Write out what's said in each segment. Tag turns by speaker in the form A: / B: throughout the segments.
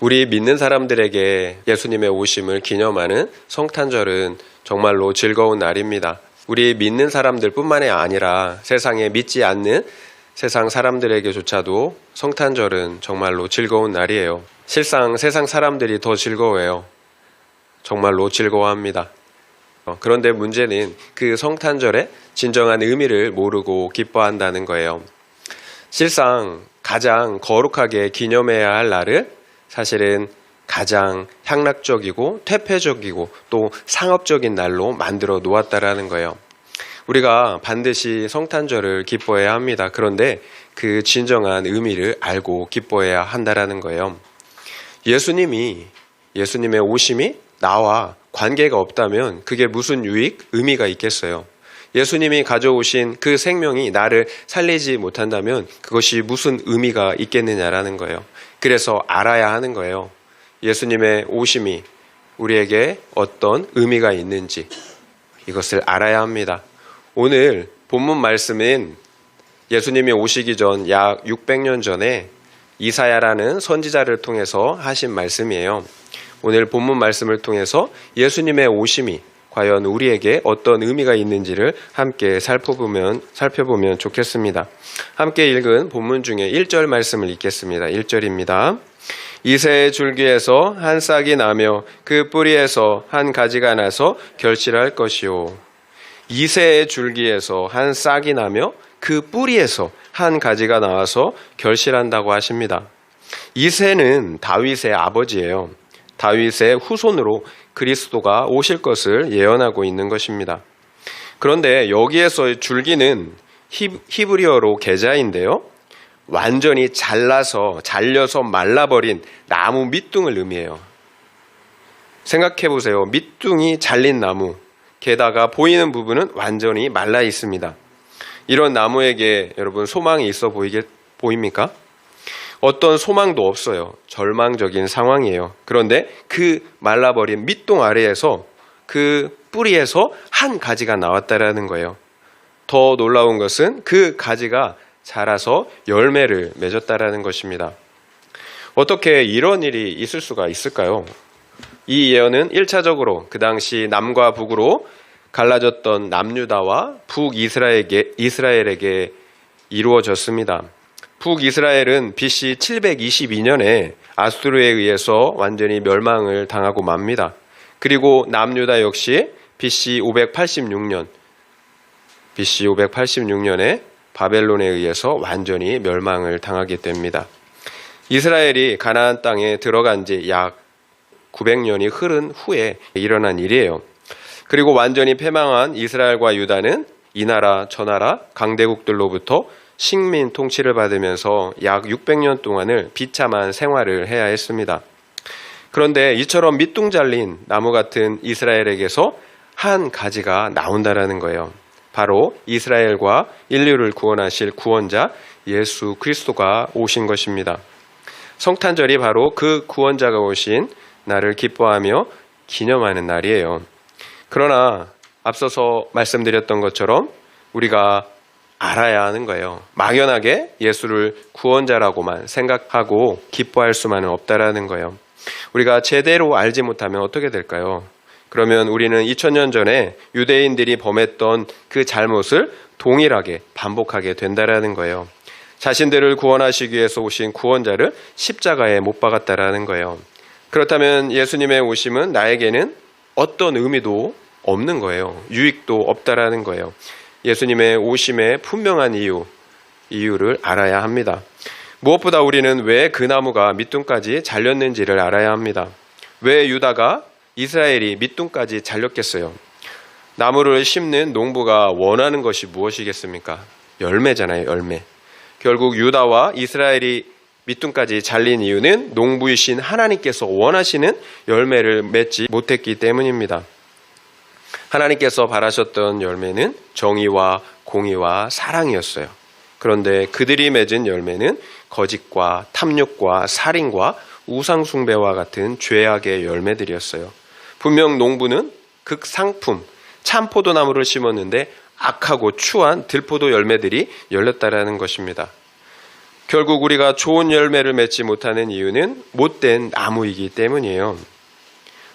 A: 우리 믿는 사람들에게 예수님의 오심을 기념하는 성탄절은 정말로 즐거운 날입니다. 우리 믿는 사람들 뿐만이 아니라 세상에 믿지 않는 세상 사람들에게조차도 성탄절은 정말로 즐거운 날이에요. 실상 세상 사람들이 더 즐거워해요. 정말로 즐거워합니다. 그런데 문제는 그 성탄절의 진정한 의미를 모르고 기뻐한다는 거예요. 실상 가장 거룩하게 기념해야 할 날을 사실은 가장 향락적이고 퇴폐적이고 또 상업적인 날로 만들어 놓았다라는 거예요. 우리가 반드시 성탄절을 기뻐해야 합니다. 그런데 그 진정한 의미를 알고 기뻐해야 한다라는 거예요. 예수님의 오심이 나와 관계가 없다면 그게 무슨 유익, 의미가 있겠어요? 예수님이 가져오신 그 생명이 나를 살리지 못한다면 그것이 무슨 의미가 있겠느냐라는 거예요. 그래서 알아야 하는 거예요. 예수님의 오심이 우리에게 어떤 의미가 있는지 이것을 알아야 합니다. 오늘 본문 말씀은 예수님이 오시기 전 약 600년 전에 이사야라는 선지자를 통해서 하신 말씀이에요. 오늘 본문 말씀을 통해서 예수님의 오심이 과연 우리에게 어떤 의미가 있는지를 함께 살펴보면 좋겠습니다. 함께 읽은 본문 중에 1절 말씀을 읽겠습니다. 1절입니다. 이새의 줄기에서 한 싹이 나며 그 뿌리에서 한 가지가 나서 결실할 것이요. 이새의 줄기에서 한 싹이 나며 그 뿌리에서 한 가지가 나와서 결실한다고 하십니다. 이새는 다윗의 아버지예요. 다윗의 후손으로 그리스도가 오실 것을 예언하고 있는 것입니다. 그런데 여기에서의 줄기는 히브리어로 게자인데요. 완전히 잘려서 말라버린 나무 밑둥을 의미해요. 생각해 보세요. 밑둥이 잘린 나무, 게다가 보이는 부분은 완전히 말라 있습니다. 이런 나무에게 여러분 소망이 있어 보입니까? 어떤 소망도 없어요. 절망적인 상황이에요. 그런데 그 말라버린 밑둥 아래에서 그 뿌리에서 한 가지가 나왔다라는 거예요. 더 놀라운 것은 그 가지가 자라서 열매를 맺었다라는 것입니다. 어떻게 이런 일이 있을 수가 있을까요? 이 예언은 1차적으로 그 당시 남과 북으로 갈라졌던 남유다와 북이스라엘에게 이루어졌습니다. 북이스라엘은 BC 722년에 아수르에 의해서 완전히 멸망을 당하고 맙니다. 그리고 남유다 역시 BC 586년에 바벨론에 의해서 완전히 멸망을 당하게 됩니다. 이스라엘이 가나안 땅에 들어간 지 약 900년이 흐른 후에 일어난 일이에요. 그리고 완전히 패망한 이스라엘과 유다는 이 나라 저 나라 강대국들로부터 식민 통치를 받으면서 약 600년 동안을 비참한 생활을 해야 했습니다. 그런데 이처럼 밑둥 잘린 나무 같은 이스라엘에게서 한 가지가 나온다라는 거예요. 바로 이스라엘과 인류를 구원하실 구원자 예수 그리스도가 오신 것입니다. 성탄절이 바로 그 구원자가 오신 날을 기뻐하며 기념하는 날이에요. 그러나 앞서서 말씀드렸던 것처럼 우리가 알아야 하는 거예요. 막연하게 예수를 구원자라고만 생각하고 기뻐할 수만은 없다라는 거예요. 우리가 제대로 알지 못하면 어떻게 될까요? 그러면 우리는 2000년 전에 유대인들이 범했던 그 잘못을 동일하게 반복하게 된다라는 거예요. 자신들을 구원하시기 위해서 오신 구원자를 십자가에 못 박았다라는 거예요. 그렇다면 예수님의 오심은 나에게는 어떤 의미도 없는 거예요. 유익도 없다라는 거예요. 예수님의 오심의 분명한 이유를 알아야 합니다. 무엇보다 우리는 왜 그 나무가 밑둥까지 잘렸는지를 알아야 합니다. 왜 유다가 이스라엘이 밑둥까지 잘렸겠어요? 나무를 심는 농부가 원하는 것이 무엇이겠습니까? 열매잖아요, 열매. 결국 유다와 이스라엘이 밑둥까지 잘린 이유는 농부이신 하나님께서 원하시는 열매를 맺지 못했기 때문입니다. 하나님께서 바라셨던 열매는 정의와 공의와 사랑이었어요. 그런데 그들이 맺은 열매는 거짓과 탐욕과 살인과 우상숭배와 같은 죄악의 열매들이었어요. 분명 농부는 극상품 참포도나무를 심었는데 악하고 추한 들포도 열매들이 열렸다라는 것입니다. 결국 우리가 좋은 열매를 맺지 못하는 이유는 못된 나무이기 때문이에요.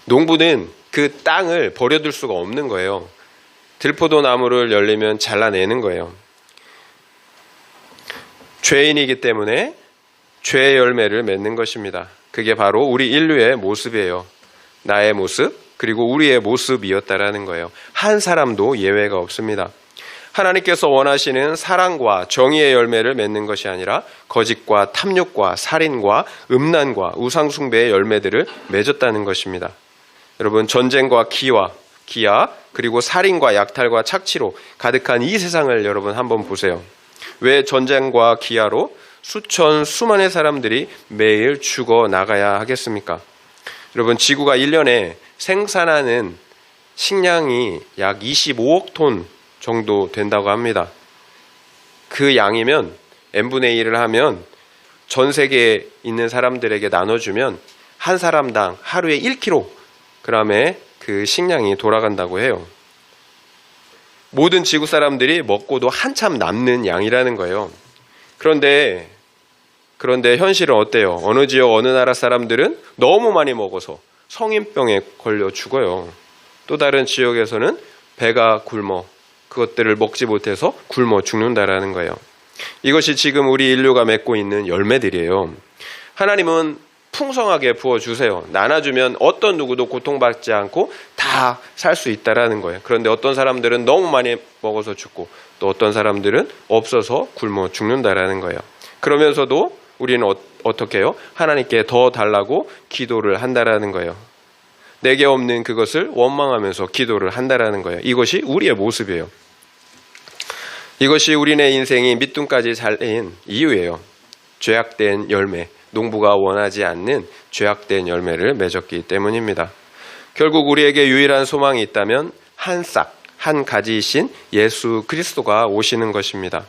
A: 농부는 그 땅을 버려둘 수가 없는 거예요. 들포도 나무를 열리면 잘라내는 거예요. 죄인이기 때문에 죄의 열매를 맺는 것입니다. 그게 바로 우리 인류의 모습이에요. 나의 모습, 그리고 우리의 모습이었다라는 거예요. 한 사람도 예외가 없습니다. 하나님께서 원하시는 사랑과 정의의 열매를 맺는 것이 아니라 거짓과 탐욕과 살인과 음란과 우상숭배의 열매들을 맺었다는 것입니다. 여러분, 전쟁과 기아, 그리고 살인과 약탈과 착취로 가득한 이 세상을 여러분 한번 보세요. 왜 전쟁과 기아로 수만의 사람들이 매일 죽어 나가야 하겠습니까? 여러분, 지구가 1년에 생산하는 식량이 약 25억 톤 정도 된다고 합니다. 그 양이면 n분의 1을 하면 전 세계에 있는 사람들에게 나눠주면 한 사람당 하루에 1kg의 그 식량이 돌아간다고 해요. 모든 지구 사람들이 먹고도 한참 남는 양이라는 거예요. 그런데 현실은 어때요? 어느 지역 어느 나라 사람들은 너무 많이 먹어서 성인병에 걸려 죽어요. 또 다른 지역에서는 배가 굶어 그것들을 먹지 못해서 굶어 죽는다라는 거예요. 이것이 지금 우리 인류가 맺고 있는 열매들이에요. 하나님은 풍성하게 부어주세요. 나눠주면 어떤 누구도 고통받지 않고 다 살 수 있다라는 거예요. 그런데 어떤 사람들은 너무 많이 먹어서 죽고 또 어떤 사람들은 없어서 굶어 죽는다라는 거예요. 그러면서도 우리는 어떻게 해요? 하나님께 더 달라고 기도를 한다라는 거예요. 내게 없는 그것을 원망하면서 기도를 한다라는 거예요. 이것이 우리의 모습이에요. 이것이 우리네 인생이 밑둥까지 잘린 이유예요. 죄악된 열매, 농부가 원하지 않는 죄악된 열매를 맺었기 때문입니다. 결국 우리에게 유일한 소망이 있다면 한 가지이신 예수 그리스도가 오시는 것입니다.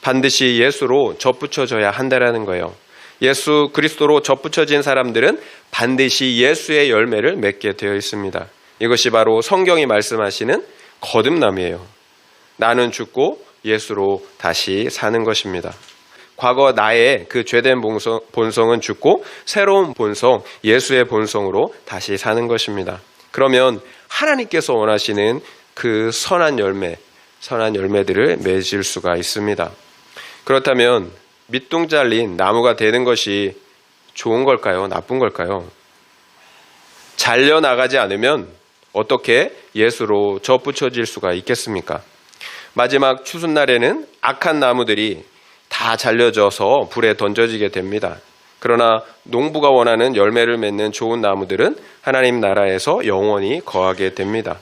A: 반드시 예수로 접붙여져야 한다라는 거예요. 예수 그리스도로 접붙여진 사람들은 반드시 예수의 열매를 맺게 되어 있습니다. 이것이 바로 성경이 말씀하시는 거듭남이에요. 나는 죽고 예수로 다시 사는 것입니다. 과거 나의 그 죄된 본성은 죽고 새로운 본성, 예수의 본성으로 다시 사는 것입니다. 그러면 하나님께서 원하시는 그 선한 열매들을 맺을 수가 있습니다. 그렇다면 밑둥 잘린 나무가 되는 것이 좋은 걸까요? 나쁜 걸까요? 잘려나가지 않으면 어떻게 예수로 접붙여질 수가 있겠습니까? 마지막 추순날에는 악한 나무들이 다 잘려져서 불에 던져지게 됩니다. 그러나 농부가 원하는 열매를 맺는 좋은 나무들은 하나님 나라에서 영원히 거하게 됩니다.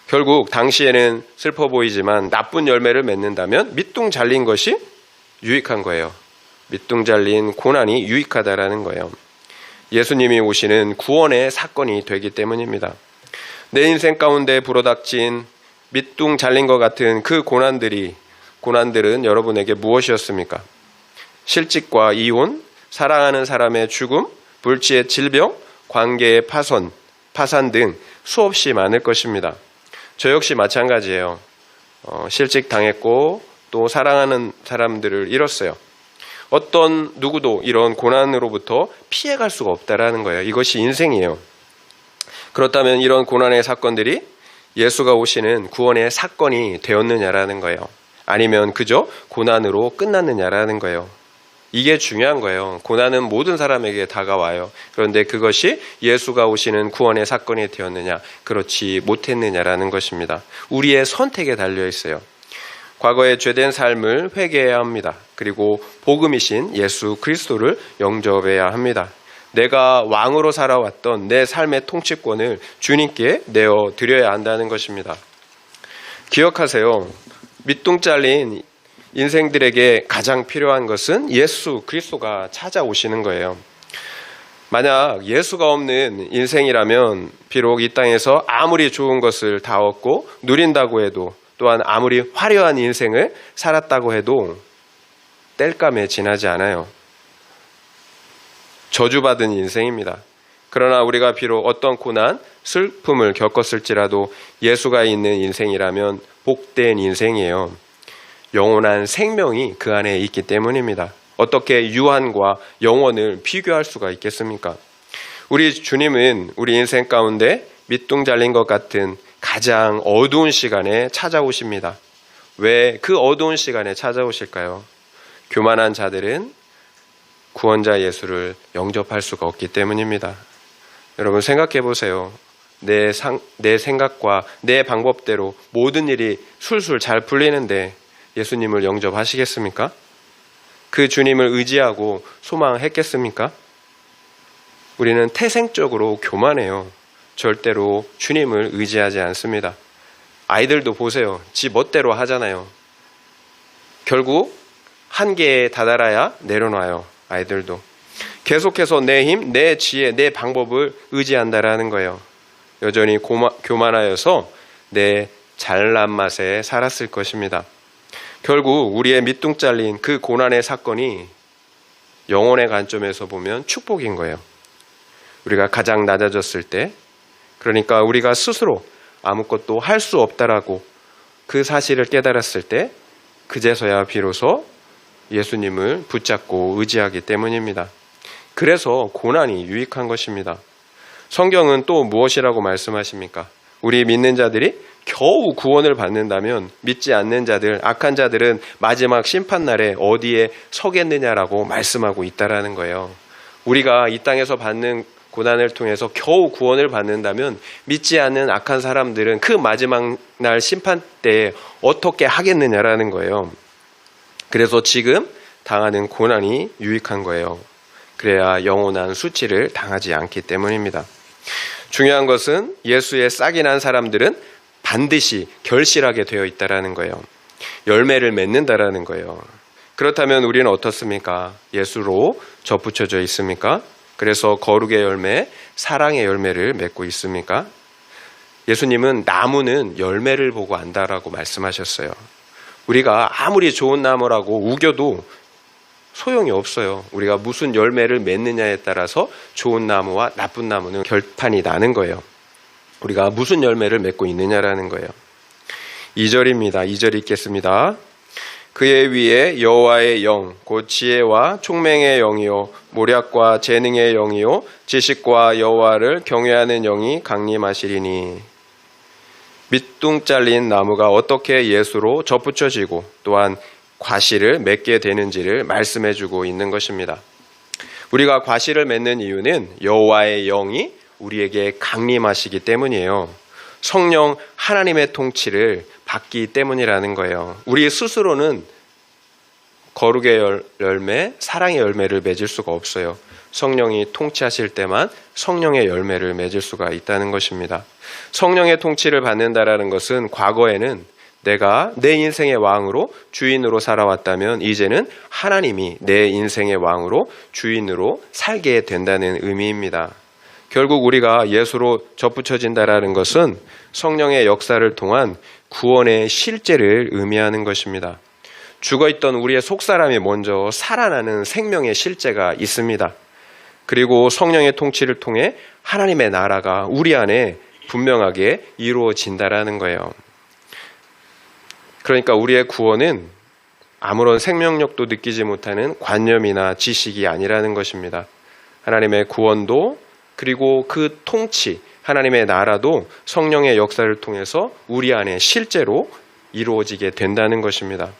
A: 결국 당시에는 슬퍼 보이지만 나쁜 열매를 맺는다면 밑둥 잘린 것이 유익한 거예요. 밑둥 잘린 고난이 유익하다라는 거예요. 예수님이 오시는 구원의 사건이 되기 때문입니다. 내 인생 가운데 불어닥친 밑둥 잘린 것 같은 그 고난들은 여러분에게 무엇이었습니까? 실직과 이혼, 사랑하는 사람의 죽음, 불치의 질병, 관계의 파산 등 수없이 많을 것입니다. 저 역시 마찬가지예요. 실직 당했고 또 사랑하는 사람들을 잃었어요. 어떤 누구도 이런 고난으로부터 피해갈 수가 없다라는 거예요. 이것이 인생이에요. 그렇다면 이런 고난의 사건들이 예수가 오시는 구원의 사건이 되었느냐라는 거예요. 아니면 그저 고난으로 끝났느냐라는 거예요. 이게 중요한 거예요. 고난은 모든 사람에게 다가와요. 그런데 그것이 예수가 오시는 구원의 사건이 되었느냐, 그렇지 못했느냐라는 것입니다. 우리의 선택에 달려 있어요. 과거의 죄된 삶을 회개해야 합니다. 그리고 복음이신 예수 그리스도를 영접해야 합니다. 내가 왕으로 살아왔던 내 삶의 통치권을 주님께 내어드려야 한다는 것입니다. 기억하세요. 밑둥 잘린 인생들에게 가장 필요한 것은 예수 그리스도가 찾아오시는 거예요. 만약 예수가 없는 인생이라면 비록 이 땅에서 아무리 좋은 것을 다 얻고 누린다고 해도, 또한 아무리 화려한 인생을 살았다고 해도 땔감에 지나지 않아요. 저주받은 인생입니다. 그러나 우리가 비록 어떤 고난, 슬픔을 겪었을지라도 예수가 있는 인생이라면 복된 인생이에요. 영원한 생명이 그 안에 있기 때문입니다. 어떻게 유한과 영원을 비교할 수가 있겠습니까? 우리 주님은 우리 인생 가운데 밑둥 잘린 것 같은 가장 어두운 시간에 찾아오십니다. 왜 그 어두운 시간에 찾아오실까요? 교만한 자들은 구원자 예수를 영접할 수가 없기 때문입니다. 여러분 생각해 보세요. 내 생각과 내 방법대로 모든 일이 술술 잘 풀리는데 예수님을 영접하시겠습니까? 그 주님을 의지하고 소망했겠습니까? 우리는 태생적으로 교만해요. 절대로 주님을 의지하지 않습니다. 아이들도 보세요. 지 멋대로 하잖아요. 결국 한계에 다다라야 내려놔요. 아이들도. 계속해서 내 힘, 내 지혜, 내 방법을 의지한다라는 거예요. 여전히 교만하여서 내 잘난 맛에 살았을 것입니다. 결국 우리의 밑둥 잘린 그 고난의 사건이 영혼의 관점에서 보면 축복인 거예요. 우리가 가장 낮아졌을 때, 그러니까 우리가 스스로 아무것도 할 수 없다라고 그 사실을 깨달았을 때, 그제서야 비로소 예수님을 붙잡고 의지하기 때문입니다. 그래서 고난이 유익한 것입니다. 성경은 또 무엇이라고 말씀하십니까? 우리 믿는 자들이 겨우 구원을 받는다면 믿지 않는 자들, 악한 자들은 마지막 심판날에 어디에 서겠느냐라고 말씀하고 있다라는 거예요. 우리가 이 땅에서 받는 고난을 통해서 겨우 구원을 받는다면 믿지 않는 악한 사람들은 그 마지막 날 심판 때에 어떻게 하겠느냐라는 거예요. 그래서 지금 당하는 고난이 유익한 거예요. 그래야 영원한 수치를 당하지 않기 때문입니다. 중요한 것은 예수의 싹이 난 사람들은 반드시 결실하게 되어 있다라는 거예요. 열매를 맺는다라는 거예요. 그렇다면 우리는 어떻습니까? 예수로 접붙여져 있습니까? 그래서 거룩의 열매, 사랑의 열매를 맺고 있습니까? 예수님은 나무는 열매를 보고 안다라고 말씀하셨어요. 우리가 아무리 좋은 나무라고 우겨도 소용이 없어요. 우리가 무슨 열매를 맺느냐에 따라서 좋은 나무와 나쁜 나무는 결판이 나는 거예요. 우리가 무슨 열매를 맺고 있느냐라는 거예요. 2절입니다. 2절 읽겠습니다. 그의 위에 여호와의 영, 곧 지혜와 총명의 영이요 모략과 재능의 영이요 지식과 여호와를 경외하는 영이 강림하시리니. 밑둥 잘린 나무가 어떻게 예수로 접붙여지고 또한 과실을 맺게 되는지를 말씀해주고 있는 것입니다. 우리가 과실을 맺는 이유는 여호와의 영이 우리에게 강림하시기 때문이에요. 성령 하나님의 통치를 받기 때문이라는 거예요. 우리 스스로는 거룩의 열매, 사랑의 열매를 맺을 수가 없어요. 성령이 통치하실 때만 성령의 열매를 맺을 수가 있다는 것입니다. 성령의 통치를 받는다라는 것은 과거에는 내가 내 인생의 왕으로 주인으로 살아왔다면 이제는 하나님이 내 인생의 왕으로 주인으로 살게 된다는 의미입니다. 결국 우리가 예수로 접붙여진다라는 것은 성령의 역사를 통한 구원의 실제를 의미하는 것입니다. 죽어있던 우리의 속사람이 먼저 살아나는 생명의 실제가 있습니다. 그리고 성령의 통치를 통해 하나님의 나라가 우리 안에 분명하게 이루어진다라는 거예요. 그러니까 우리의 구원은 아무런 생명력도 느끼지 못하는 관념이나 지식이 아니라는 것입니다. 하나님의 구원도 그리고 그 통치, 하나님의 나라도 성령의 역사를 통해서 우리 안에 실제로 이루어지게 된다는 것입니다.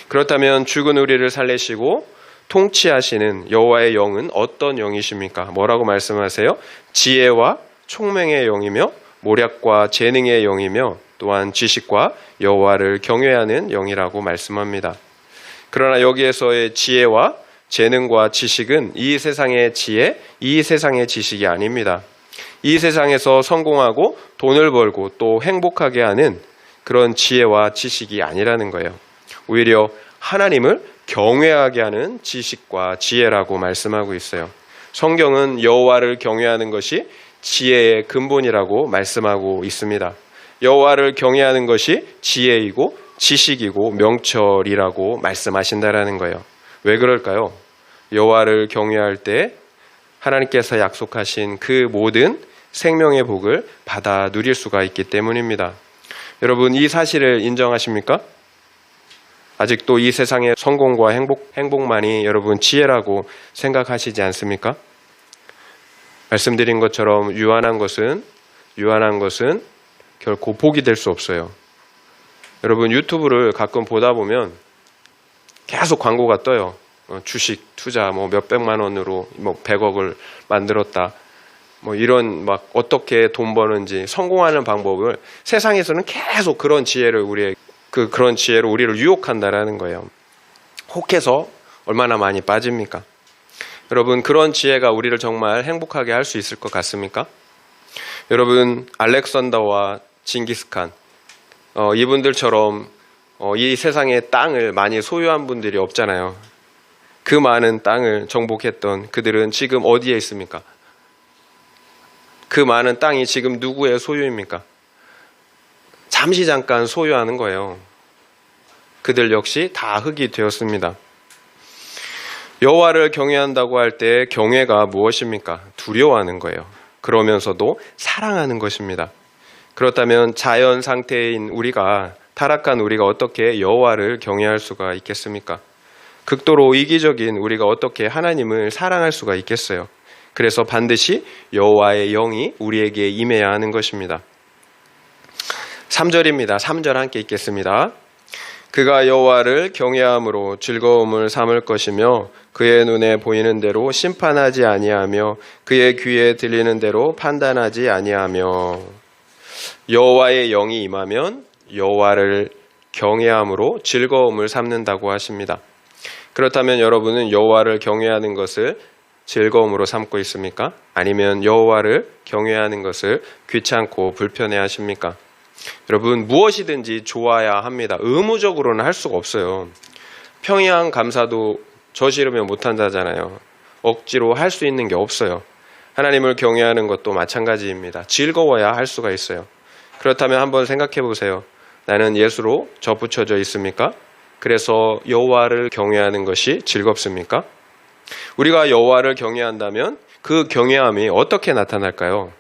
A: 그렇다면 죽은 우리를 살리시고 통치하시는 여호와의 영은 어떤 영이십니까? 뭐라고 말씀하세요? 지혜와 총명의 영이며 모략과 재능의 영이며 또한 지식과 여호와를 경외하는 영이라고 말씀합니다. 그러나 여기에서의 지혜와 재능과 지식은 이 세상의 지혜, 이 세상의 지식이 아닙니다. 이 세상에서 성공하고 돈을 벌고 또 행복하게 하는 그런 지혜와 지식이 아니라는 거예요. 오히려 하나님을 경외하게 하는 지식과 지혜라고 말씀하고 있어요. 성경은 여호와를 경외하는 것이 지혜의 근본이라고 말씀하고 있습니다. 여호와를 경외하는 것이 지혜이고 지식이고 명철이라고 말씀하신다라는 거예요. 왜 그럴까요? 여호와를 경외할 때 하나님께서 약속하신 그 모든 생명의 복을 받아 누릴 수가 있기 때문입니다. 여러분 이 사실을 인정하십니까? 아직도 이 세상의 성공과 행복만이 여러분 지혜라고 생각하시지 않습니까? 말씀드린 것처럼 유한한 것은 결코 복이 될 수 없어요. 여러분 유튜브를 가끔 보다 보면 계속 광고가 떠요. 주식 투자 몇백만 원으로 100억을 만들었다. 이런 어떻게 돈 버는지 성공하는 방법을 세상에서는 계속 그런 지혜를 그런 지혜로 우리를 유혹한다라는 거예요. 혹해서 얼마나 많이 빠집니까? 여러분 그런 지혜가 우리를 정말 행복하게 할 수 있을 것 같습니까? 여러분 알렉산더와 징기스칸 이분들처럼 이 세상의 땅을 많이 소유한 분들이 없잖아요. 그 많은 땅을 정복했던 그들은 지금 어디에 있습니까? 그 많은 땅이 지금 누구의 소유입니까? 잠시 잠깐 소유하는 거예요. 그들 역시 다 흙이 되었습니다. 여호와를 경외한다고 할 때 경외가 무엇입니까? 두려워하는 거예요. 그러면서도 사랑하는 것입니다. 그렇다면 자연 상태인 우리가 타락한 우리가 어떻게 여호와를 경외할 수가 있겠습니까? 극도로 이기적인 우리가 어떻게 하나님을 사랑할 수가 있겠어요? 그래서 반드시 여호와의 영이 우리에게 임해야 하는 것입니다. 3절입니다. 3절 함께 읽겠습니다. 그가 여호와를 경외함으로 즐거움을 삼을 것이며 그의 눈에 보이는 대로 심판하지 아니하며 그의 귀에 들리는 대로 판단하지 아니하며. 여호와의 영이 임하면 여호와를 경외함으로 즐거움을 삼는다고 하십니다. 그렇다면 여러분은 여호와를 경외하는 것을 즐거움으로 삼고 있습니까? 아니면 여호와를 경외하는 것을 귀찮고 불편해 하십니까? 여러분 무엇이든지 좋아야 합니다. 의무적으로는 할 수가 없어요. 평양 감사도 저 싫으면 못한다잖아요. 억지로 할 수 있는 게 없어요. 하나님을 경외하는 것도 마찬가지입니다. 즐거워야 할 수가 있어요. 그렇다면 한번 생각해 보세요. 나는 예수로 접붙여져 있습니까? 그래서 여호와를 경외하는 것이 즐겁습니까? 우리가 여호와를 경외한다면 그 경외함이 어떻게 나타날까요?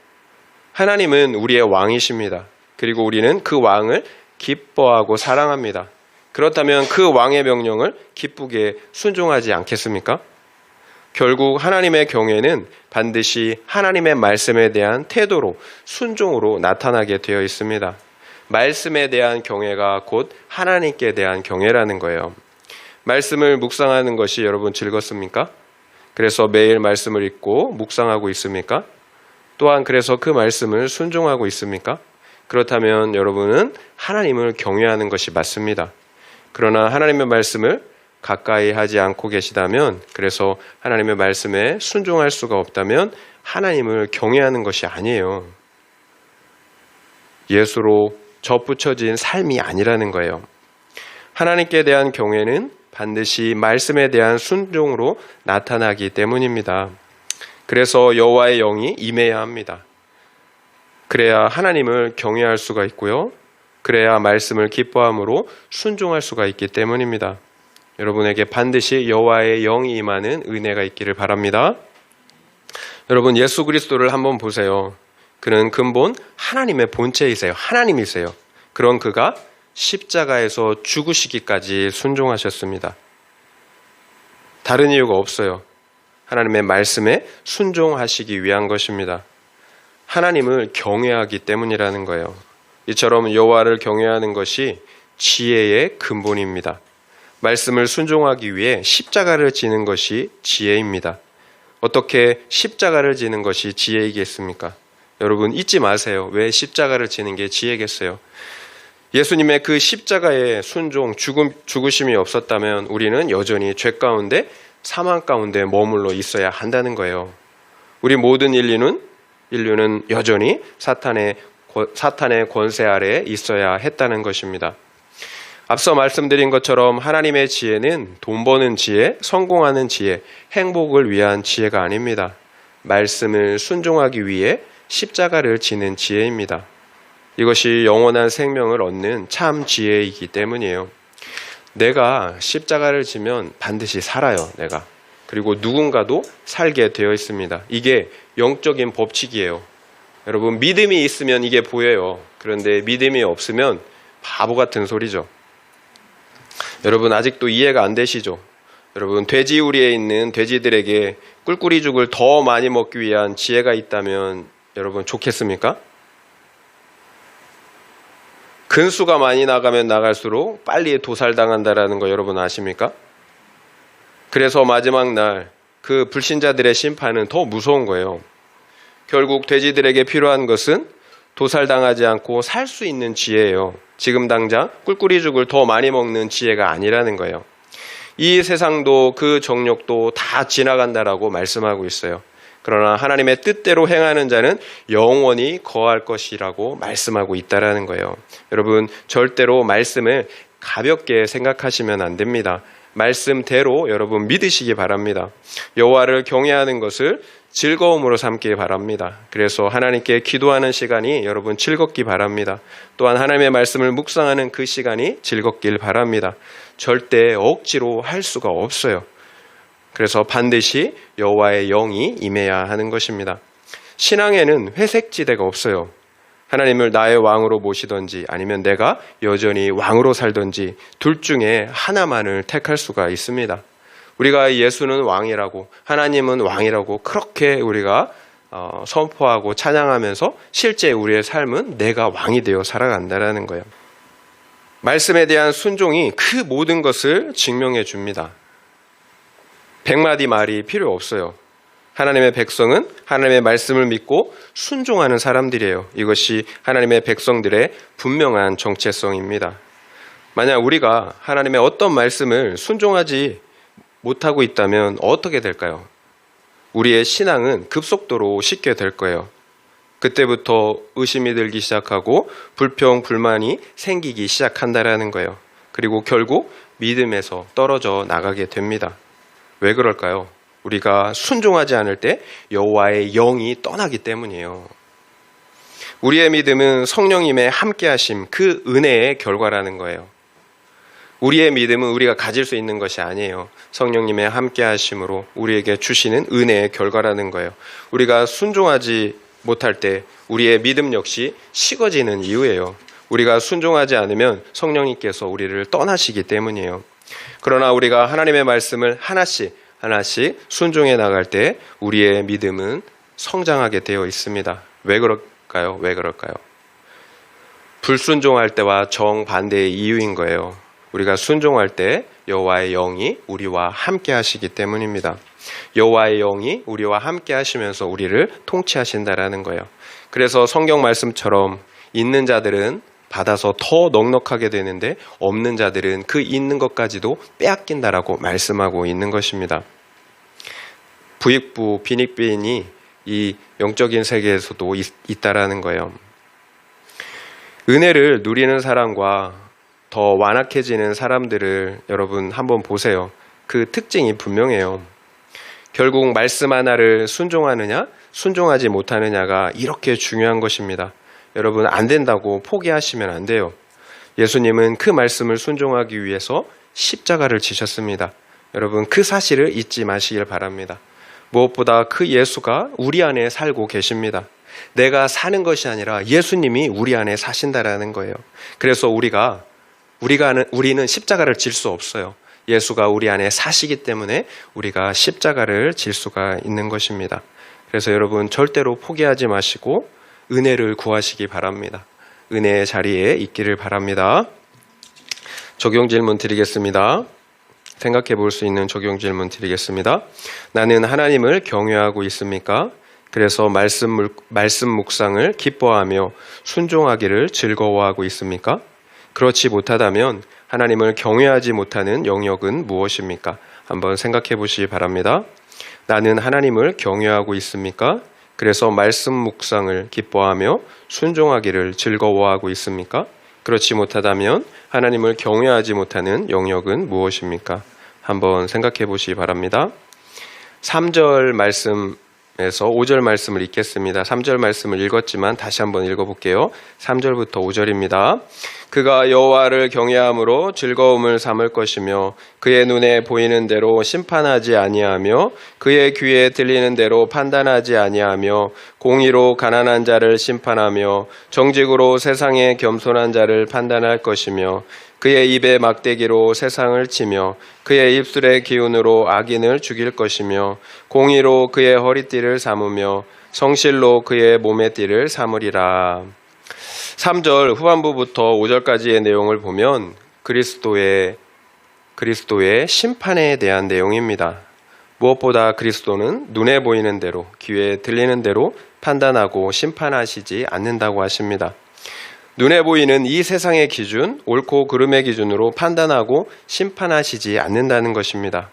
A: 하나님은 우리의 왕이십니다. 그리고 우리는 그 왕을 기뻐하고 사랑합니다. 그렇다면 그 왕의 명령을 기쁘게 순종하지 않겠습니까? 결국 하나님의 경외는 반드시 하나님의 말씀에 대한 태도로 순종으로 나타나게 되어 있습니다. 말씀에 대한 경외가 곧 하나님께 대한 경외라는 거예요. 말씀을 묵상하는 것이 여러분 즐겁습니까? 그래서 매일 말씀을 읽고 묵상하고 있습니까? 또한 그래서 그 말씀을 순종하고 있습니까? 그렇다면 여러분은 하나님을 경외하는 것이 맞습니다. 그러나 하나님의 말씀을 가까이 하지 않고 계시다면, 그래서 하나님의 말씀에 순종할 수가 없다면 하나님을 경외하는 것이 아니에요. 예수로 접붙여진 삶이 아니라는 거예요. 하나님께 대한 경외는 반드시 말씀에 대한 순종으로 나타나기 때문입니다. 그래서 여호와의 영이 임해야 합니다. 그래야 하나님을 경외할 수가 있고요. 그래야 말씀을 기뻐함으로 순종할 수가 있기 때문입니다. 여러분에게 반드시 여호와의 영이 임하는 은혜가 있기를 바랍니다. 여러분 예수 그리스도를 한번 보세요. 그는 근본 하나님의 본체이세요. 하나님이세요. 그런 그가 십자가에서 죽으시기까지 순종하셨습니다. 다른 이유가 없어요. 하나님의 말씀에 순종하시기 위한 것입니다. 하나님을 경외하기 때문이라는 거예요. 이처럼 여호와를 경외하는 것이 지혜의 근본입니다. 말씀을 순종하기 위해 십자가를 지는 것이 지혜입니다. 어떻게 십자가를 지는 것이 지혜이겠습니까? 여러분 잊지 마세요. 왜 십자가를 지는 게 지혜겠어요? 예수님의 그 십자가의 순종, 죽으심이 없었다면 우리는 여전히 죄 가운데, 사망 가운데 머물러 있어야 한다는 거예요. 우리 모든 인류는 여전히 사탄의 권세 아래에 있어야 했다는 것입니다. 앞서 말씀드린 것처럼 하나님의 지혜는 돈 버는 지혜, 성공하는 지혜, 행복을 위한 지혜가 아닙니다. 말씀을 순종하기 위해 십자가를 지는 지혜입니다. 이것이 영원한 생명을 얻는 참 지혜이기 때문이에요. 내가 십자가를 지면 반드시 살아요, 내가. 그리고 누군가도 살게 되어 있습니다. 이게 영적인 법칙이에요. 여러분 믿음이 있으면 이게 보여요. 그런데 믿음이 없으면 바보 같은 소리죠. 여러분 아직도 이해가 안 되시죠? 여러분 돼지우리에 있는 돼지들에게 꿀꿀이죽을 더 많이 먹기 위한 지혜가 있다면 여러분 좋겠습니까? 근수가 많이 나가면 나갈수록 빨리 도살당한다라는 거 여러분 아십니까? 그래서 마지막 날 그 불신자들의 심판은 더 무서운 거예요. 결국 돼지들에게 필요한 것은 도살당하지 않고 살 수 있는 지혜예요. 지금 당장 꿀꿀이죽을 더 많이 먹는 지혜가 아니라는 거예요. 이 세상도 그 정욕도 다 지나간다라고 말씀하고 있어요. 그러나 하나님의 뜻대로 행하는 자는 영원히 거할 것이라고 말씀하고 있다라는 거예요. 여러분 절대로 말씀을 가볍게 생각하시면 안 됩니다. 말씀대로 여러분 믿으시기 바랍니다. 여호와를 경외하는 것을 즐거움으로 삼기 바랍니다. 그래서 하나님께 기도하는 시간이 여러분 즐겁기 바랍니다. 또한 하나님의 말씀을 묵상하는 그 시간이 즐겁길 바랍니다. 절대 억지로 할 수가 없어요. 그래서 반드시 여호와의 영이 임해야 하는 것입니다. 신앙에는 회색지대가 없어요. 하나님을 나의 왕으로 모시든지 아니면 내가 여전히 왕으로 살든지 둘 중에 하나만을 택할 수가 있습니다. 우리가 예수는 왕이라고 하나님은 왕이라고 그렇게 우리가 선포하고 찬양하면서 실제 우리의 삶은 내가 왕이 되어 살아간다는 거예요. 말씀에 대한 순종이 그 모든 것을 증명해 줍니다. 100마디 말이 필요 없어요. 하나님의 백성은 하나님의 말씀을 믿고 순종하는 사람들이에요. 이것이 하나님의 백성들의 분명한 정체성입니다. 만약 우리가 하나님의 어떤 말씀을 순종하지 못하고 있다면 어떻게 될까요? 우리의 신앙은 급속도로 식게 될 거예요. 그때부터 의심이 들기 시작하고 불평, 불만이 생기기 시작한다라는 거예요. 그리고 결국 믿음에서 떨어져 나가게 됩니다. 왜 그럴까요? 우리가 순종하지 않을 때 여호와의 영이 떠나기 때문이에요. 우리의 믿음은 성령님의 함께하심, 그 은혜의 결과라는 거예요. 우리의 믿음은 우리가 가질 수 있는 것이 아니에요. 성령님의 함께하심으로 우리에게 주시는 은혜의 결과라는 거예요. 우리가 순종하지 못할 때 우리의 믿음 역시 식어지는 이유예요. 우리가 순종하지 않으면 성령님께서 우리를 떠나시기 때문이에요. 그러나 우리가 하나님의 말씀을 하나씩 순종해 나갈 때 우리의 믿음은 성장하게 되어 있습니다. 왜 그럴까요? 불순종할 때와 정반대의 이유인 거예요. 우리가 순종할 때 여호와의 영이 우리와 함께 하시기 때문입니다. 여호와의 영이 우리와 함께 하시면서 우리를 통치하신다라는 거예요. 그래서 성경 말씀처럼 있는 자들은 받아서 더 넉넉하게 되는데 없는 자들은 그 있는 것까지도 빼앗긴다라고 말씀하고 있는 것입니다. 부익부, 빈익빈이 이 영적인 세계에서도 있다라는 거예요. 은혜를 누리는 사람과 더 완악해지는 사람들을 여러분 한번 보세요. 그 특징이 분명해요. 결국 말씀 하나를 순종하느냐, 순종하지 못하느냐가 이렇게 중요한 것입니다. 여러분 안 된다고 포기하시면 안 돼요. 예수님은 그 말씀을 순종하기 위해서 십자가를 지셨습니다. 여러분 그 사실을 잊지 마시길 바랍니다. 무엇보다 그 예수가 우리 안에 살고 계십니다. 내가 사는 것이 아니라 예수님이 우리 안에 사신다라는 거예요. 그래서 우리는 십자가를 질 수 없어요. 예수가 우리 안에 사시기 때문에 우리가 십자가를 질 수가 있는 것입니다. 그래서 여러분 절대로 포기하지 마시고 은혜를 구하시기 바랍니다. 은혜의 자리에 있기를 바랍니다. 적용 질문 드리겠습니다. 생각해 볼 수 있는 적용 질문 드리겠습니다. 나는 하나님을 경외하고 있습니까? 그래서 말씀 묵상을 기뻐하며 순종하기를 즐거워하고 있습니까? 그렇지 못하다면 하나님을 경외하지 못하는 영역은 무엇입니까? 한번 생각해 보시기 바랍니다. 나는 하나님을 경외하고 있습니까? 그래서 말씀 묵상을 기뻐하며 순종하기를 즐거워하고 있습니까? 그렇지 못하다면 하나님을 경외하지 못하는 영역은 무엇입니까? 한번 생각해 보시기 바랍니다. 3절 말씀에서 5절 말씀을 읽겠습니다. 3절 말씀을 읽었지만 다시 한번 읽어볼게요. 3절부터 5절입니다. 그가 여호와를 경외함으로 즐거움을 삼을 것이며 그의 눈에 보이는 대로 심판하지 아니하며 그의 귀에 들리는 대로 판단하지 아니하며 공의로 가난한 자를 심판하며 정직으로 세상의 겸손한 자를 판단할 것이며 그의 입에 막대기로 세상을 치며 그의 입술의 기운으로 악인을 죽일 것이며 공의로 그의 허리띠를 삼으며 성실로 그의 몸의 띠를 삼으리라. 3절 후반부부터 5절까지의 내용을 보면 그리스도의 심판에 대한 내용입니다. 무엇보다 그리스도는 눈에 보이는 대로, 귀에 들리는 대로 판단하고 심판하시지 않는다고 하십니다. 눈에 보이는 이 세상의 기준, 옳고 그름의 기준으로 판단하고 심판하시지 않는다는 것입니다.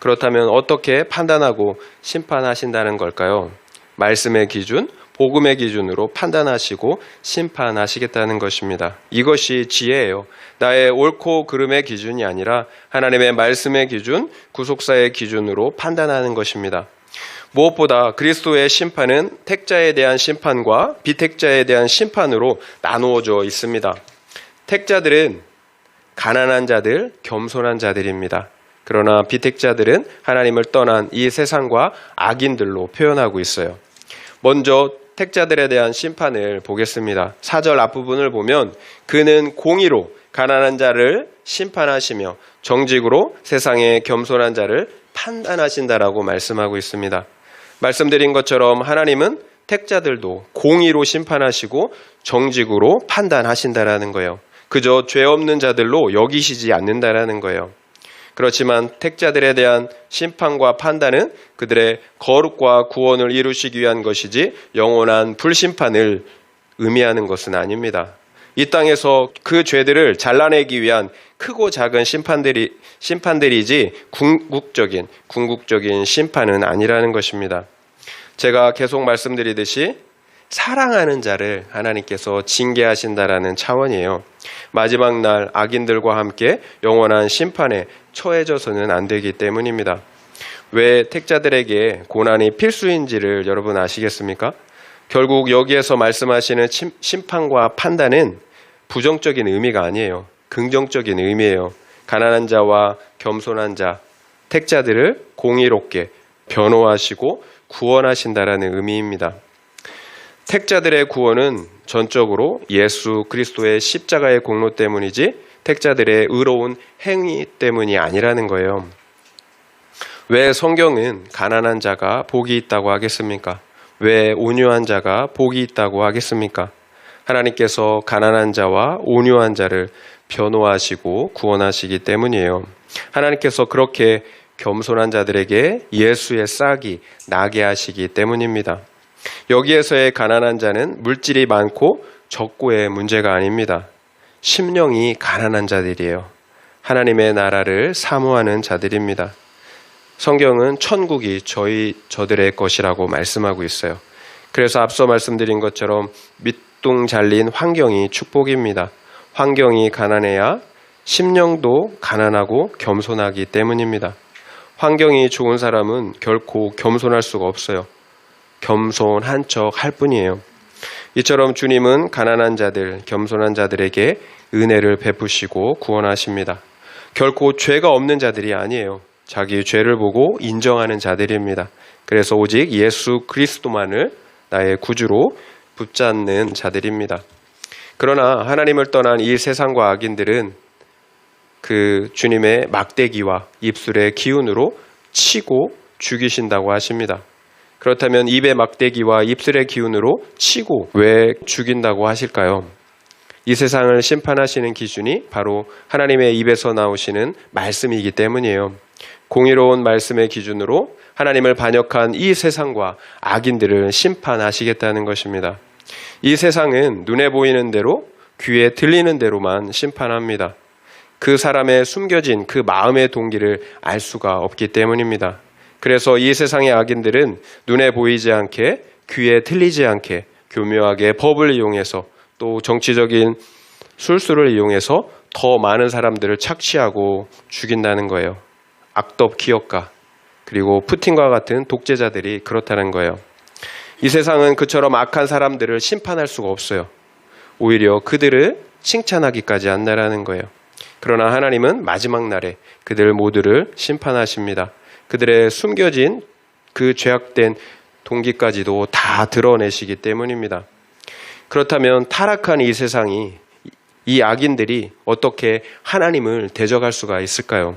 A: 그렇다면 어떻게 판단하고 심판하신다는 걸까요? 말씀의 기준, 복음의 기준으로 판단하시고 심판하시겠다는 것입니다. 이것이 지혜예요. 나의 옳고 그름의 기준이 아니라 하나님의 말씀의 기준, 구속사의 기준으로 판단하는 것입니다. 무엇보다 그리스도의 심판은 택자에 대한 심판과 비택자에 대한 심판으로 나누어져 있습니다. 택자들은 가난한 자들, 겸손한 자들입니다. 그러나 비택자들은 하나님을 떠난 이 세상과 악인들로 표현하고 있어요. 먼저 택자들에 대한 심판을 보겠습니다. 4절 앞부분을 보면 그는 공의로 가난한 자를 심판하시며 정직으로 세상의 겸손한 자를 판단하신다라고 말씀하고 있습니다. 말씀드린 것처럼 하나님은 택자들도 공의로 심판하시고 정직으로 판단하신다라는 거예요. 그저 죄 없는 자들로 여기시지 않는다라는 거예요. 그렇지만 택자들에 대한 심판과 판단은 그들의 거룩과 구원을 이루시기 위한 것이지 영원한 불심판을 의미하는 것은 아닙니다. 이 땅에서 그 죄들을 잘라내기 위한 크고 작은 심판들이지 궁극적인 심판은 아니라는 것입니다. 제가 계속 말씀드리듯이 사랑하는 자를 하나님께서 징계하신다라는 차원이에요. 마지막 날 악인들과 함께 영원한 심판에 처해져서는 안 되기 때문입니다. 왜 택자들에게 고난이 필수인지를 여러분 아시겠습니까? 결국 여기에서 말씀하시는 심판과 판단은 부정적인 의미가 아니에요. 긍정적인 의미예요. 가난한 자와 겸손한 자, 택자들을 공의롭게 변호하시고 구원하신다라는 의미입니다. 택자들의 구원은 전적으로 예수 그리스도의 십자가의 공로 때문이지 택자들의 의로운 행위 때문이 아니라는 거예요. 왜 성경은 가난한 자가 복이 있다고 하겠습니까? 왜 온유한 자가 복이 있다고 하겠습니까? 하나님께서 가난한 자와 온유한 자를 변호하시고 구원하시기 때문이에요. 하나님께서 그렇게 겸손한 자들에게 예수의 싹이 나게 하시기 때문입니다. 여기에서의 가난한 자는 물질이 많고 적고의 문제가 아닙니다. 심령이 가난한 자들이에요. 하나님의 나라를 사모하는 자들입니다. 성경은 천국이 저들의 것이라고 말씀하고 있어요. 그래서 앞서 말씀드린 것처럼 밑둥 잘린 환경이 축복입니다. 환경이 가난해야 심령도 가난하고 겸손하기 때문입니다. 환경이 좋은 사람은 결코 겸손할 수가 없어요. 겸손한 척 할 뿐이에요. 이처럼 주님은 가난한 자들, 겸손한 자들에게 은혜를 베푸시고 구원하십니다. 결코 죄가 없는 자들이 아니에요. 자기 죄를 보고 인정하는 자들입니다. 그래서 오직 예수 그리스도만을 나의 구주로 붙잡는 자들입니다. 그러나 하나님을 떠난 이 세상과 악인들은 그 주님의 막대기와 입술의 기운으로 치고 죽이신다고 하십니다. 그렇다면 입의 막대기와 입술의 기운으로 치고 왜 죽인다고 하실까요? 이 세상을 심판하시는 기준이 바로 하나님의 입에서 나오시는 말씀이기 때문이에요. 공의로운 말씀의 기준으로 하나님을 반역한 이 세상과 악인들을 심판하시겠다는 것입니다. 이 세상은 눈에 보이는 대로, 귀에 들리는 대로만 심판합니다. 그 사람의 숨겨진 그 마음의 동기를 알 수가 없기 때문입니다. 그래서 이 세상의 악인들은 눈에 보이지 않게, 귀에 들리지 않게 교묘하게 법을 이용해서 또 정치적인 술수를 이용해서 더 많은 사람들을 착취하고 죽인다는 거예요. 악덕 기업가 그리고 푸틴과 같은 독재자들이 그렇다는 거예요. 이 세상은 그처럼 악한 사람들을 심판할 수가 없어요. 오히려 그들을 칭찬하기까지 한다라는 거예요. 그러나 하나님은 마지막 날에 그들 모두를 심판하십니다. 그들의 숨겨진 그 죄악된 동기까지도 다 드러내시기 때문입니다. 그렇다면 타락한 이 세상이, 이 악인들이 어떻게 하나님을 대적할 수가 있을까요?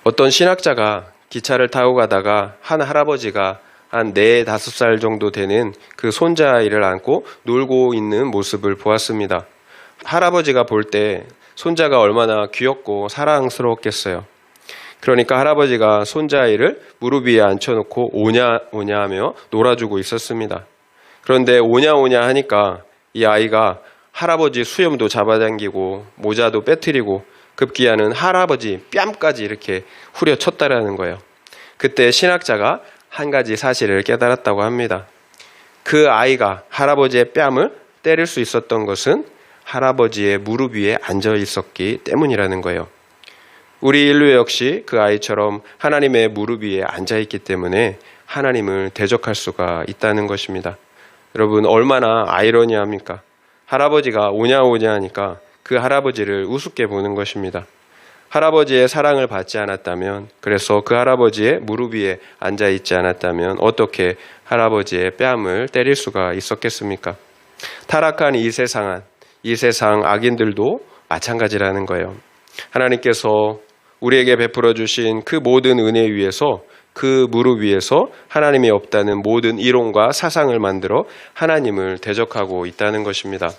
A: 어떤 신학자가 기차를 타고 가다가 한 할아버지가 한 4, 5살 정도 되는 그 손자아이를 안고 놀고 있는 모습을 보았습니다. 할아버지가 볼 때 손자가 얼마나 귀엽고 사랑스러웠겠어요. 그러니까 할아버지가 손자아이를 무릎 위에 앉혀놓고 오냐 오냐 하며 놀아주고 있었습니다. 그런데 오냐 오냐 하니까 이 아이가 할아버지 수염도 잡아당기고 모자도 빼뜨리고 급기야는 할아버지 뺨까지 이렇게 후려쳤다라는 거예요. 그때 신학자가 한 가지 사실을 깨달았다고 합니다. 그 아이가 할아버지의 뺨을 때릴 수 있었던 것은 할아버지의 무릎 위에 앉아 있었기 때문이라는 거예요. 우리 인류 역시 그 아이처럼 하나님의 무릎 위에 앉아 있기 때문에 하나님을 대적할 수가 있다는 것입니다. 여러분, 얼마나 아이러니합니까? 할아버지가 오냐 오냐 하니까 그 할아버지를 우습게 보는 것입니다. 할아버지의 사랑을 받지 않았다면, 그래서 그 할아버지의 무릎 위에 앉아 있지 않았다면 어떻게 할아버지의 뺨을 때릴 수가 있었겠습니까? 타락한 이 세상 악인들도 마찬가지라는 거예요. 하나님께서 우리에게 베풀어 주신 그 모든 은혜 위에서, 그 무릎 위에서 하나님이 없다는 모든 이론과 사상을 만들어 하나님을 대적하고 있다는 것입니다.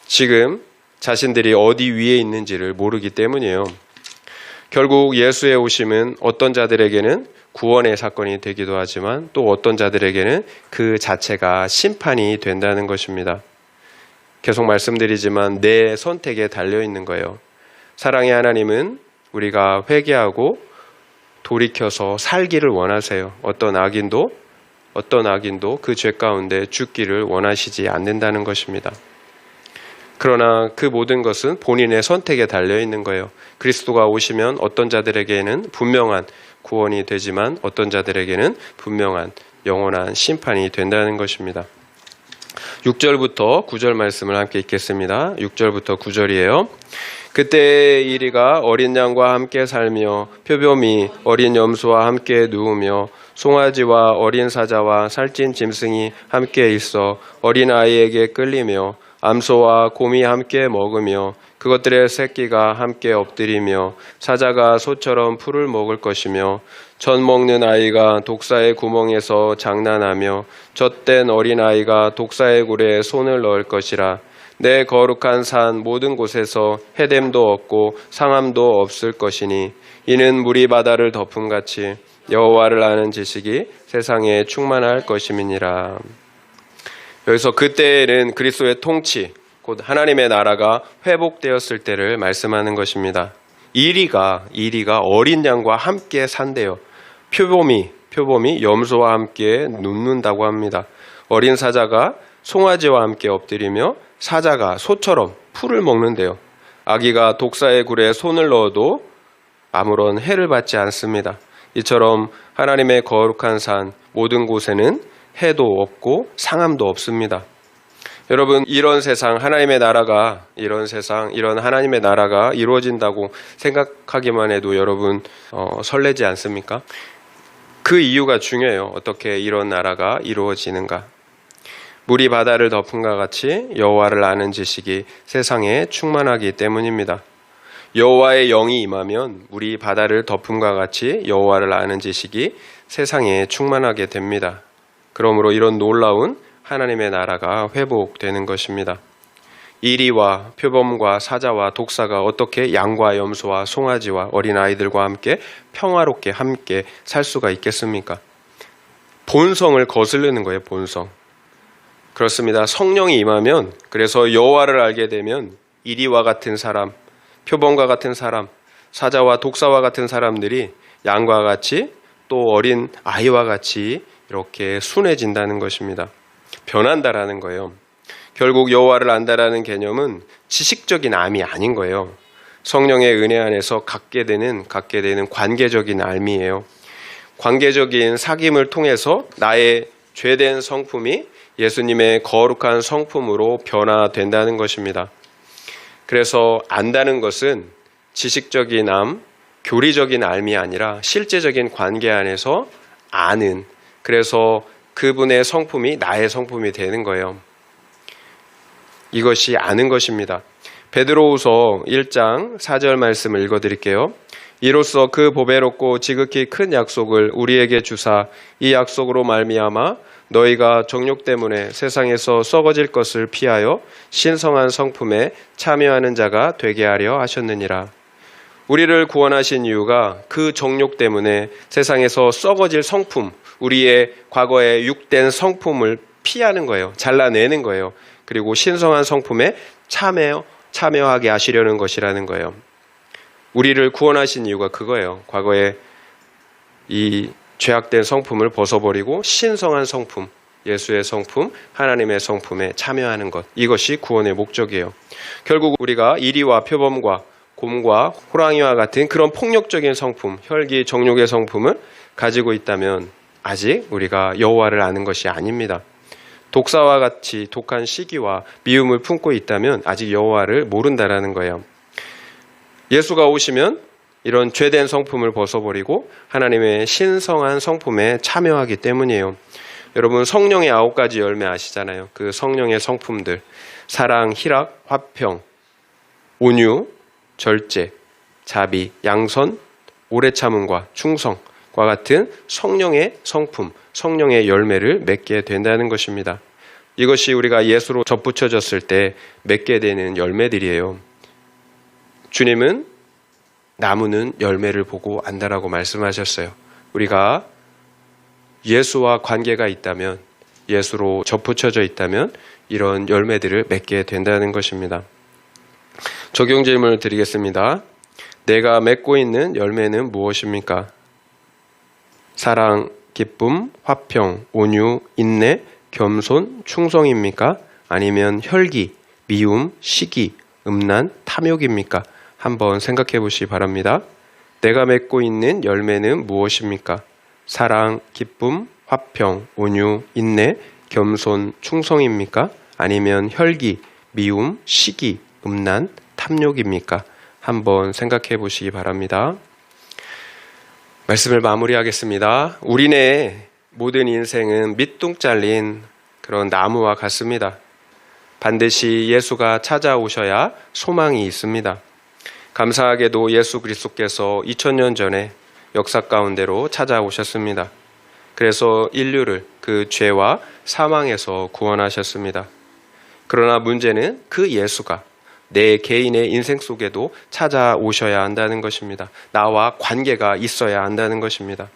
A: 지금 자신들이 어디 위에 있는지를 모르기 때문이에요. 결국 예수의 오심은 어떤 자들에게는 구원의 사건이 되기도 하지만 또 어떤 자들에게는 그 자체가 심판이 된다는 것입니다. 계속 말씀드리지만 내 선택에 달려있는 거예요. 사랑의 하나님은 우리가 회개하고 돌이켜서 살기를 원하세요. 어떤 악인도 그 죄 가운데 죽기를 원하시지 않는다는 것입니다. 그러나 그 모든 것은 본인의 선택에 달려있는 거예요. 그리스도가 오시면 어떤 자들에게는 분명한 구원이 되지만 어떤 자들에게는 분명한 영원한 심판이 된다는 것입니다. 6절부터 9절 말씀을 함께 읽겠습니다. 6절부터 9절이에요. 그때 이리가 어린 양과 함께 살며 표범이 어린 염소와 함께 누우며 송아지와 어린 사자와 살찐 짐승이 함께 있어 어린 아이에게 끌리며 암소와 곰이 함께 먹으며 그것들의 새끼가 함께 엎드리며 사자가 소처럼 풀을 먹을 것이며 젖 먹는 아이가 독사의 구멍에서 장난하며 젖된 어린 아이가 독사의 굴에 손을 넣을 것이라. 내 거룩한 산 모든 곳에서 해됨도 없고 상함도 없을 것이니 이는 물이 바다를 덮음같이 여호와를 아는 지식이 세상에 충만할 것임이니라. 여기서 그때에는 그리스도의 통치, 곧 하나님의 나라가 회복되었을 때를 말씀하는 것입니다. 이리가 어린 양과 함께 산대요. 표범이 염소와 함께 눕는다고 합니다. 어린 사자가 송아지와 함께 엎드리며 사자가 소처럼 풀을 먹는데요. 아기가 독사의 굴에 손을 넣어도 아무런 해를 받지 않습니다. 이처럼 하나님의 거룩한 산 모든 곳에는 해도 없고 상함도 없습니다. 여러분, 이런 세상 하나님의 나라가 이런 하나님의 나라가 이루어진다고 생각하기만 해도 여러분 설레지 않습니까? 그 이유가 중요해요. 어떻게 이런 나라가 이루어지는가? 물이 바다를 덮음과 같이 여호와를 아는 지식이 세상에 충만하기 때문입니다. 여호와의 영이 임하면 물이 바다를 덮음과 같이 여호와를 아는 지식이 세상에 충만하게 됩니다. 그러므로 이런 놀라운 하나님의 나라가 회복되는 것입니다. 이리와 표범과 사자와 독사가 어떻게 양과 염소와 송아지와 어린아이들과 함께 평화롭게 함께 살 수가 있겠습니까? 본성을 거스르는 거예요. 본성. 그렇습니다. 성령이 임하면, 그래서 여호와를 알게 되면 이리와 같은 사람, 표범과 같은 사람, 사자와 독사와 같은 사람들이 양과 같이 또 어린 아이와 같이 이렇게 순해진다는 것입니다. 변한다라는 거예요. 결국 여호와를 안다라는 개념은 지식적인 암이 아닌 거예요. 성령의 은혜 안에서 갖게 되는 관계적인 알미예요. 관계적인 사귐을 통해서 나의 죄된 성품이 예수님의 거룩한 성품으로 변화된다는 것입니다. 그래서 안다는 것은 지식적인 교리적인 알미 아니라 실제적인 관계 안에서 아는, 그래서 그분의 성품이 나의 성품이 되는 거예요. 이것이 아는 것입니다. 베드로후서 1장 4절 말씀을 읽어드릴게요. 이로써 그 보배롭고 지극히 큰 약속을 우리에게 주사 이 약속으로 말미암아 너희가 정욕 때문에 세상에서 썩어질 것을 피하여 신성한 성품에 참여하는 자가 되게 하려 하셨느니라. 우리를 구원하신 이유가 그 정욕 때문에 세상에서 썩어질 성품, 우리의 과거의 육된 성품을 피하는 거예요. 잘라내는 거예요. 그리고 신성한 성품에 참여하게 하시려는 것이라는 거예요. 우리를 구원하신 이유가 그거예요. 과거에 이 죄악된 성품을 벗어버리고 신성한 성품, 예수의 성품, 하나님의 성품에 참여하는 것, 이것이 구원의 목적이에요. 결국 우리가 이리와 표범과 곰과 호랑이와 같은 그런 폭력적인 성품, 혈기, 정욕의 성품을 가지고 있다면 아직 우리가 여호와를 아는 것이 아닙니다. 독사와 같이 독한 시기와 미움을 품고 있다면 아직 여호와를 모른다라는 거예요. 예수가 오시면 이런 죄된 성품을 벗어버리고 하나님의 신성한 성품에 참여하기 때문이에요. 여러분, 성령의 9가지 열매 아시잖아요. 그 성령의 성품들, 사랑, 희락, 화평, 온유, 절제, 자비, 양선, 오래 참음과 충성과 같은 성령의 성품, 성령의 열매를 맺게 된다는 것입니다. 이것이 우리가 예수로 접붙여졌을 때 맺게 되는 열매들이에요. 주님은 나무는 열매를 보고 안다라고 말씀하셨어요. 우리가 예수와 관계가 있다면, 예수로 접붙여져 있다면 이런 열매들을 맺게 된다는 것입니다. 적용 질문을 드리겠습니다. 내가 맺고 있는 열매는 무엇입니까? 사랑, 기쁨, 화평, 온유, 인내, 겸손, 충성입니까? 아니면 혈기, 미움, 시기, 음란, 탐욕입니까? 한번 생각해 보시기 바랍니다. 내가 맺고 있는 열매는 무엇입니까? 사랑, 기쁨, 화평, 온유, 인내, 겸손, 충성입니까? 아니면 혈기, 미움, 시기, 음란, 탐욕입니까? 한번 생각해 보시기 바랍니다. 말씀을 마무리하겠습니다. 우리네 모든 인생은 밑둥 잘린 그런 나무와 같습니다. 반드시 예수가 찾아오셔야 소망이 있습니다. 감사하게도 예수 그리스도께서 2000년 전에 역사 가운데로 찾아오셨습니다. 그래서 인류를 그 죄와 사망에서 구원하셨습니다. 그러나 문제는 그 예수가 내 개인의 인생 속에도 찾아오셔야 한다는 것입니다. 나와 관계가 있어야 한다는 것입니다.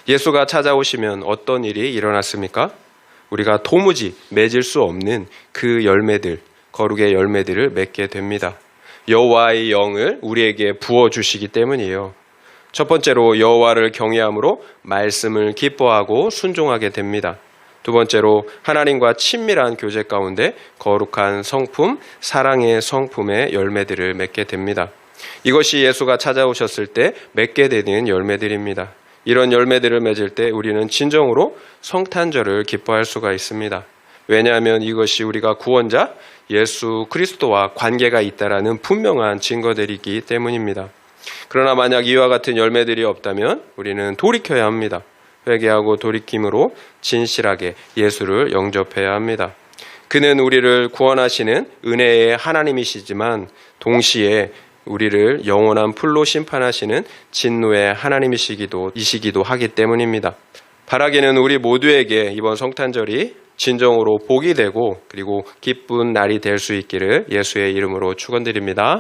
A: 예수가 찾아오시면 어떤 일이 일어났습니까? 우리가 도무지 맺을 수 없는 그 열매들, 거룩의 열매들을 맺게 됩니다. 여호와의 영을 우리에게 부어주시기 때문이에요. 첫 번째로 여호와를 경외함으로 말씀을 기뻐하고 순종하게 됩니다. 두 번째로 하나님과 친밀한 교제 가운데 거룩한 성품, 사랑의 성품의 열매들을 맺게 됩니다. 이것이 예수가 찾아오셨을 때 맺게 되는 열매들입니다. 이런 열매들을 맺을 때 우리는 진정으로 성탄절을 기뻐할 수가 있습니다. 왜냐하면 이것이 우리가 구원자 예수 그리스도와 관계가 있다라는 분명한 증거들이기 때문입니다. 그러나 만약 이와 같은 열매들이 없다면 우리는 돌이켜야 합니다. 회개하고 돌이킴으로 진실하게 예수를 영접해야 합니다. 그는 우리를 구원하시는 은혜의 하나님이시지만 동시에 우리를 영원한 풀로 심판하시는 진노의 하나님이시기도 하기 때문입니다. 바라기는 우리 모두에게 이번 성탄절이 진정으로 복이 되고 그리고 기쁜 날이 될 수 있기를 예수의 이름으로 축원드립니다.